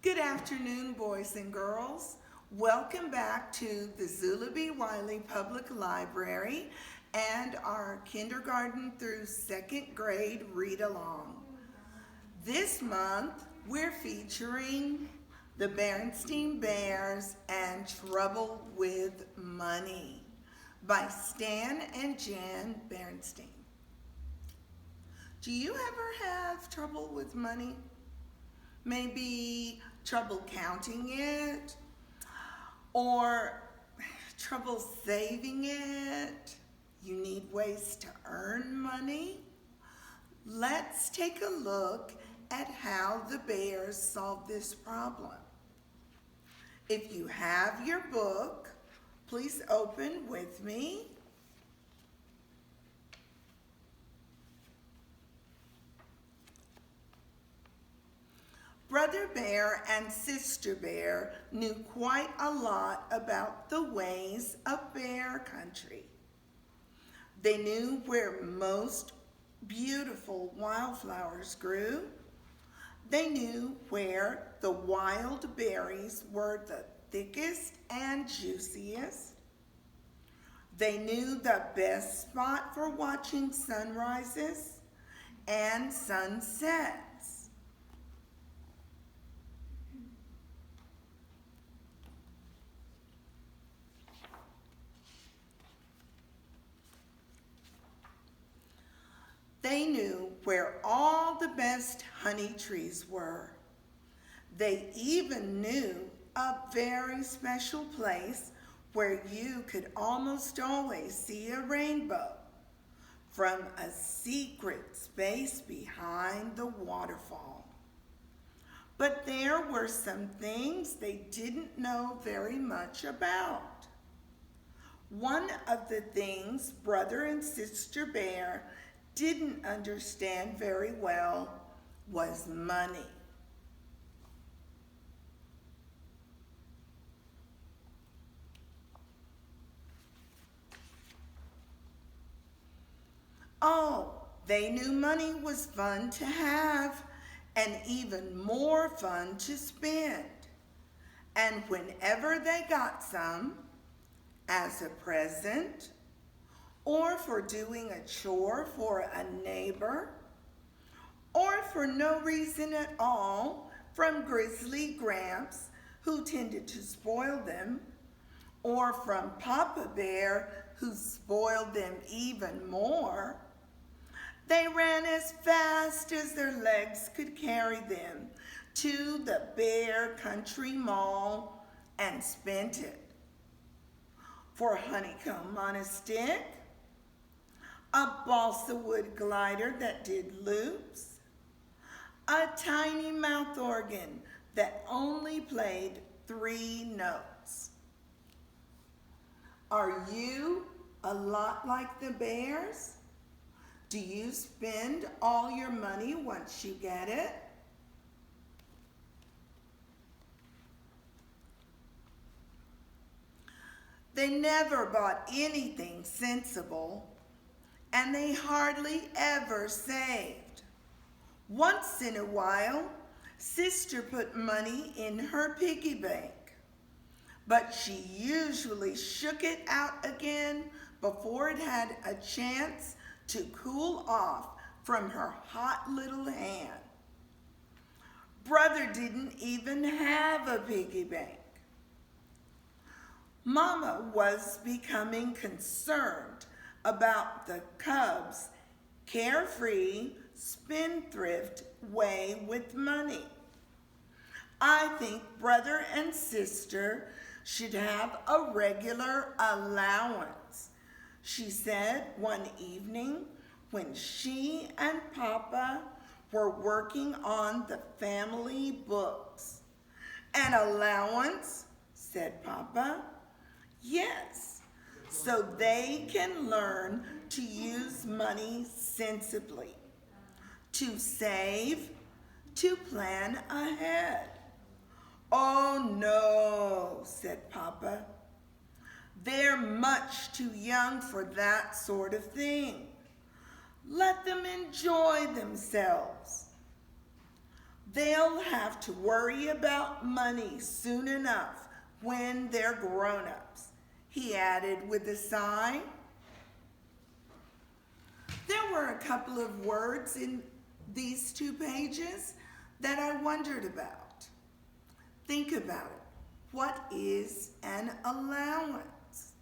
Good afternoon, boys and girls. Welcome back to the Zula B. Wiley Public Library and our kindergarten through second grade read-along. This month, we're featuring the Berenstain Bears and Trouble with Money by Stan and Jan Berenstain. Do you ever have trouble with money? Maybe trouble counting it, or trouble saving it. You need ways to earn money. Let's take a look at how the bears solve this problem. If you have your book, please open with me. Brother Bear and Sister Bear knew quite a lot about the ways of bear country. They knew where most beautiful wildflowers grew. They knew where the wild berries were the thickest and juiciest. They knew the best spot for watching sunrises and sunsets. They knew where all the best honey trees were. They even knew a very special place where you could almost always see a rainbow from a secret space behind the waterfall. But there were some things they didn't know very much about. One of the things Brother and Sister Bear didn't understand very well was money. Oh, they knew money was fun to have and even more fun to spend. And whenever they got some, as a present, or for doing a chore for a neighbor, or for no reason at all from Grizzly Gramps, who tended to spoil them, or from Papa Bear, who spoiled them even more, they ran as fast as their legs could carry them to the Bear Country Mall and spent it. For honeycomb on a stick, a balsa wood glider that did loops, a tiny mouth organ that only played 3 notes. Are you a lot like the bears? Do you spend all your money once you get it? They never bought anything sensible, and they hardly ever saved. Once in a while, Sister put money in her piggy bank, but she usually shook it out again before it had a chance to cool off from her hot little hand. Brother didn't even have a piggy bank. Mama was becoming concerned about the cubs' carefree, spendthrift way with money. I think Brother and Sister should have a regular allowance, she said one evening when she and Papa were working on the family books. An allowance, said Papa. Yes, so they can learn to use money sensibly, to save, to plan ahead. Oh no, said Papa. They're much too young for that sort of thing. Let them enjoy themselves. They'll have to worry about money soon enough when they're grown-ups, he added with a sigh. There were a couple of words in these 2 pages that I wondered about. Think about it. What is an allowance?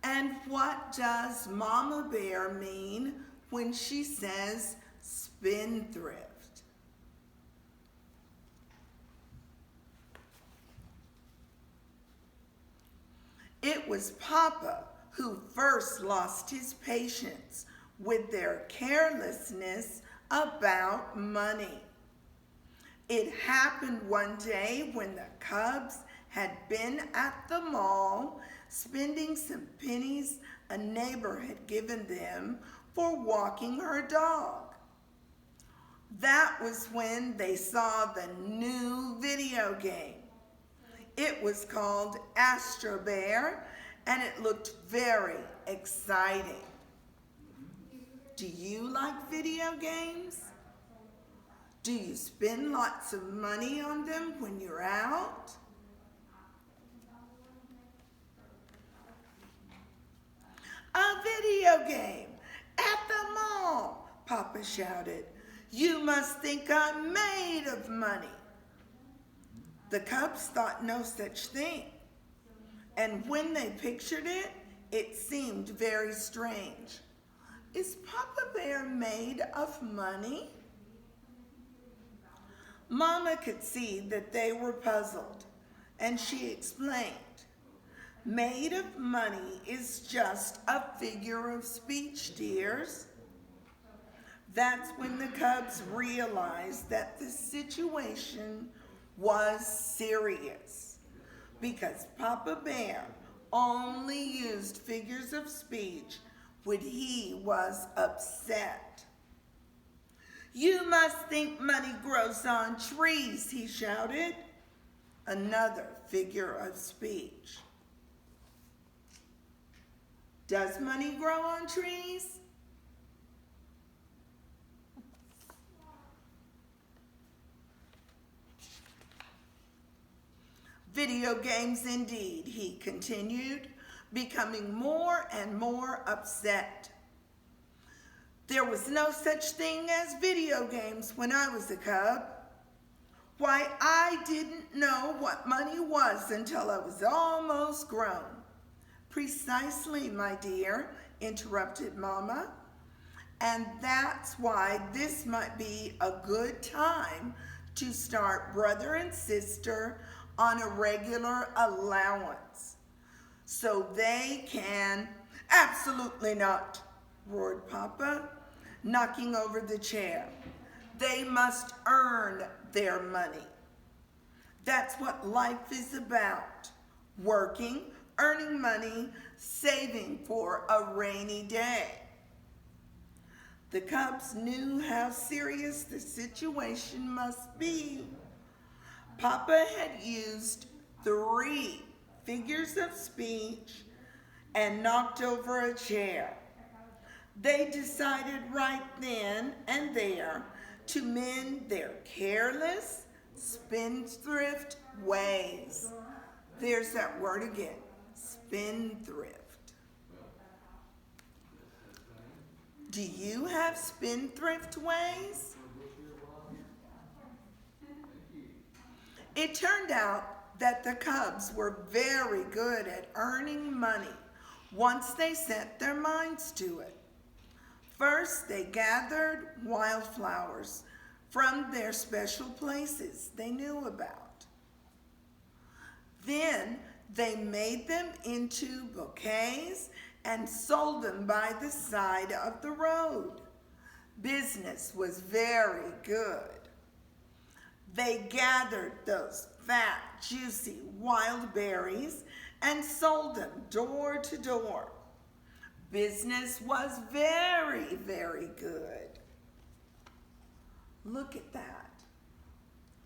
And what does Mama Bear mean when she says spendthrift? It was Papa who first lost his patience with their carelessness about money. It happened one day when the Cubs had been at the mall spending some pennies a neighbor had given them for walking her dog. That was when they saw the new video game. It was called Astro Bear, and it looked very exciting. Do you like video games? Do you spend lots of money on them when you're out? A video game at the mall, Papa shouted. You must think I'm made of money. The Cubs thought no such thing, and when they pictured it, it seemed very strange. Is Papa Bear made of money? Mama could see that they were puzzled, and she explained, made of money is just a figure of speech, dears. That's when the Cubs realized that the situation was serious, because Papa Bear only used figures of speech when he was upset. You must think money grows on trees, he shouted. Another figure of speech. Does money grow on trees? Video games indeed, he continued, becoming more and more upset. There was no such thing as video games when I was a cub. Why, I didn't know what money was until I was almost grown. Precisely, my dear, interrupted Mama. And that's why this might be a good time to start brother and sister on a regular allowance, so they can, absolutely not, roared Papa, knocking over the chair. They must earn their money. That's what life is about, working, earning money, saving for a rainy day. The Cubs knew how serious the situation must be. Papa had used 3 figures of speech and knocked over a chair. They decided right then and there to mend their careless, spendthrift ways. There's that word again, spendthrift. Do you have spendthrift ways? It turned out that the Cubs were very good at earning money once they set their minds to it. First, they gathered wildflowers from their special places they knew about. Then they made them into bouquets and sold them by the side of the road. Business was very good. They gathered those fat, juicy wild berries and sold them door to door. Business was very, very good. Look at that.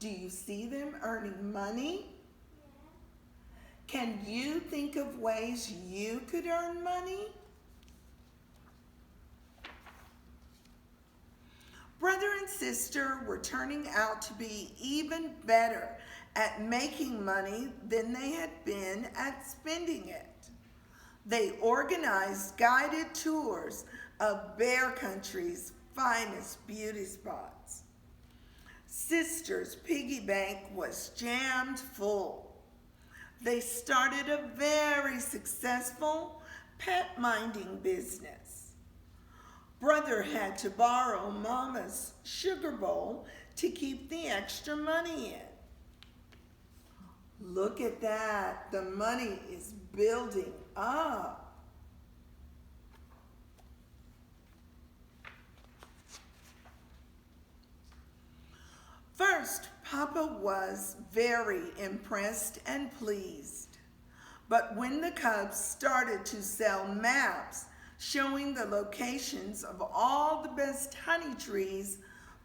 Do you see them earning money? Can you think of ways you could earn money? Brother and sister sister were turning out to be even better at making money than they had been at spending it. They organized guided tours of Bear Country's finest beauty spots. Sister's piggy bank was jammed full. They started a very successful pet minding business. Brother had to borrow Mama's sugar bowl to keep the extra money in. Look at that. The money is building up. First, Papa was very impressed and pleased. But when the cubs started to sell maps showing the locations of all the best honey trees,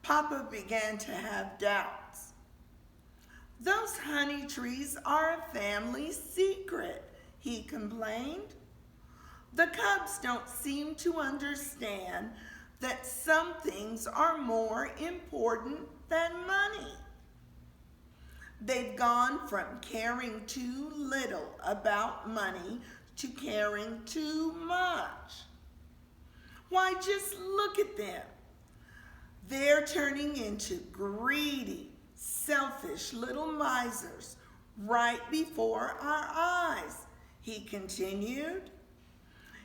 Papa began to have doubts. "Those honey trees are a family secret," he complained. "The cubs don't seem to understand that some things are more important than money. They've gone from caring too little about money to caring too much. Why, just look at them. They're turning into greedy, selfish little misers right before our eyes," he continued.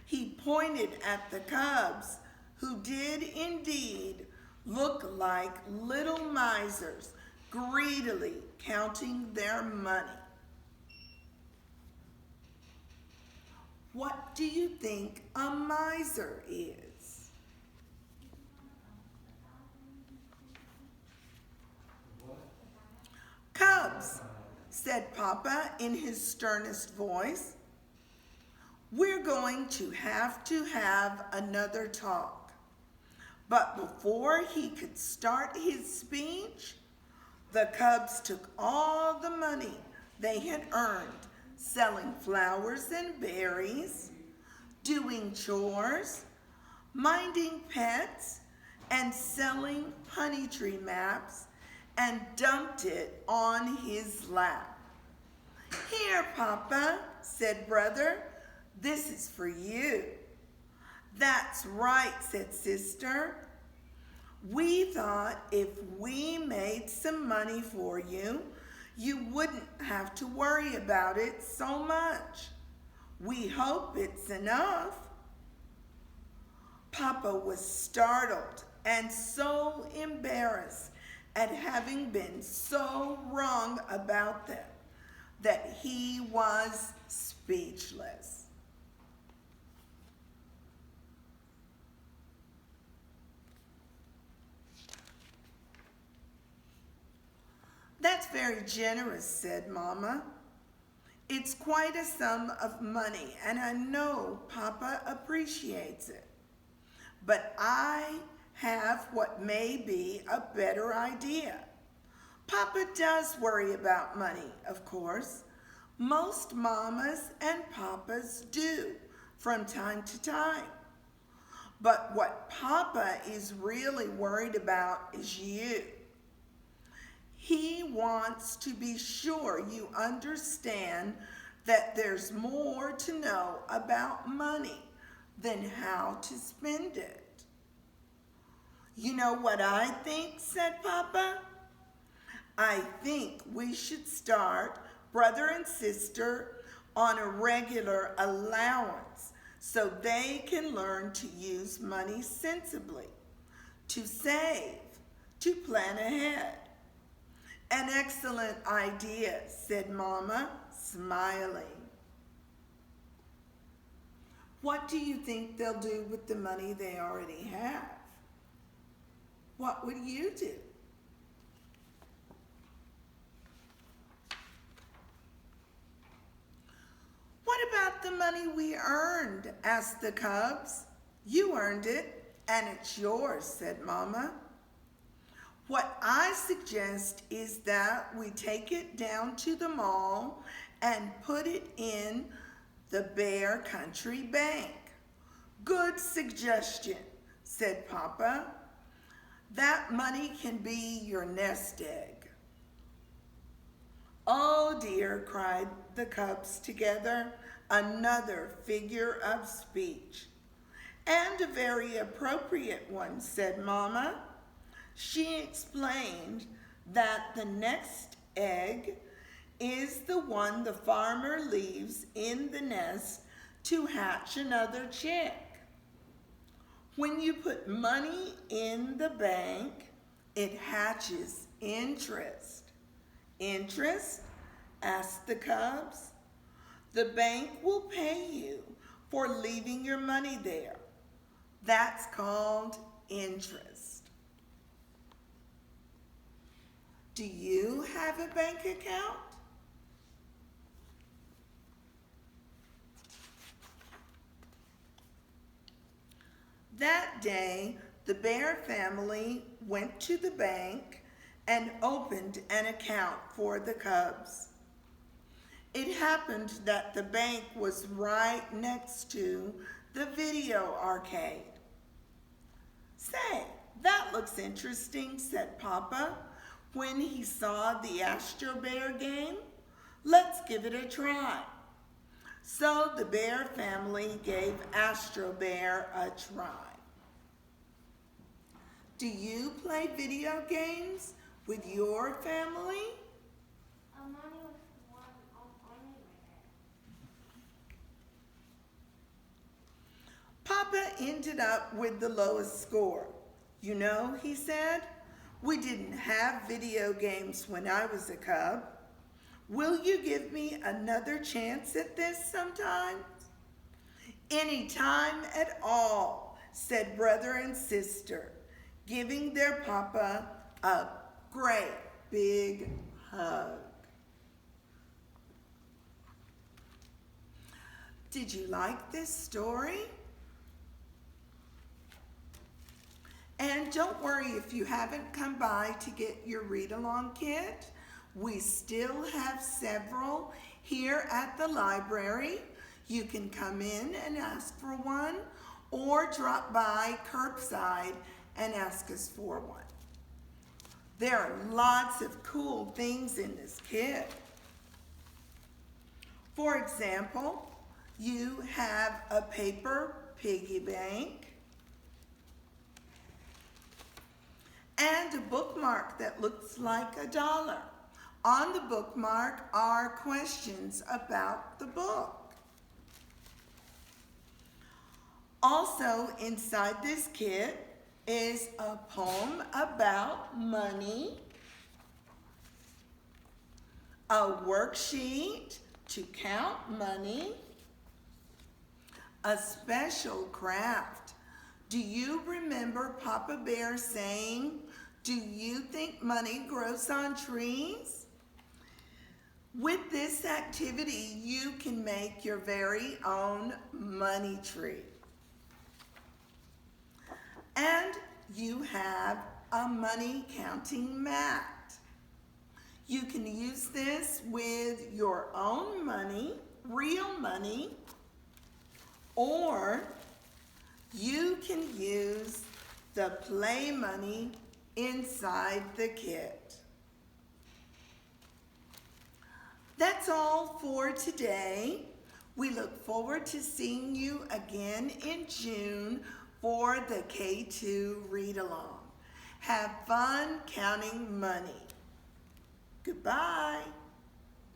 He pointed at the cubs, who did indeed look like little misers, greedily counting their money. What do you think a miser is? "Cubs," said Papa in his sternest voice, "we're going to have another talk." But before he could start his speech, the cubs took all the money they had earned selling flowers and berries, doing chores, minding pets, and selling honey tree maps, and dumped it on his lap. "Here, Papa," said Brother, "this is for you." "That's right," said Sister. "We thought if we made some money for you, you wouldn't have to worry about it so much. We hope it's enough." Papa was startled and so embarrassed at having been so wrong about them that he was speechless. "That's very generous," said Mama. "It's quite a sum of money, and I know Papa appreciates it. But I have what may be a better idea. Papa does worry about money, of course. Most mamas and papas do from time to time. But what Papa is really worried about is you. He wants to be sure you understand that there's more to know about money than how to spend it." "You know what I think?" said Papa. "I think we should start Brother and Sister on a regular allowance so they can learn to use money sensibly, to save, to plan ahead." "An excellent idea," said Mama, smiling. "What do you think they'll do with the money they already have? What would you do?" "What about the money we earned?" asked the cubs. "You earned it, and it's yours," said Mama. "What I suggest is that we take it down to the mall and put it in the Bear Country Bank." "Good suggestion," said Papa. That money can be your nest egg. Oh dear, cried the cubs together, another figure of speech. And a very appropriate one, said Mama. She explained that the next egg is the one the farmer leaves in the nest to hatch another chick. When you put money in the bank, it hatches interest. Interest? Asked the cubs. The bank will pay you for leaving your money there. That's called interest. Do you have a bank account? That day, the Bear family went to the bank and opened an account for the cubs. It happened that the bank was right next to the video arcade. Say, that looks interesting, said Papa when he saw the Astro Bear game. Let's give it a try. So the Bear family gave Astro Bear a try. Do you play video games with your family? Papa ended up with the lowest score. You know, he said, we didn't have video games when I was a cub. Will you give me another chance at this sometime? Any time at all, said brother and sister, giving their papa a great big hug. Did you like this story? And don't worry if you haven't come by to get your read-along kit. We still have several here at the library. You can come in and ask for one or drop by curbside and ask us for one. There are lots of cool things in this kit. For example, you have a paper piggy bank and a bookmark that looks like $1. On the bookmark are questions about the book. Also inside this kit is a poem about money, a worksheet to count money, a special craft. Do you remember Papa Bear saying, do you think money grows on trees? With this activity, you can make your very own money tree. And you have a money counting mat. You can use this with your own money, real money, or you can use the play money inside the kit. That's all for today. We look forward to seeing you again in June for the K2 read-along. Have fun counting money. Goodbye.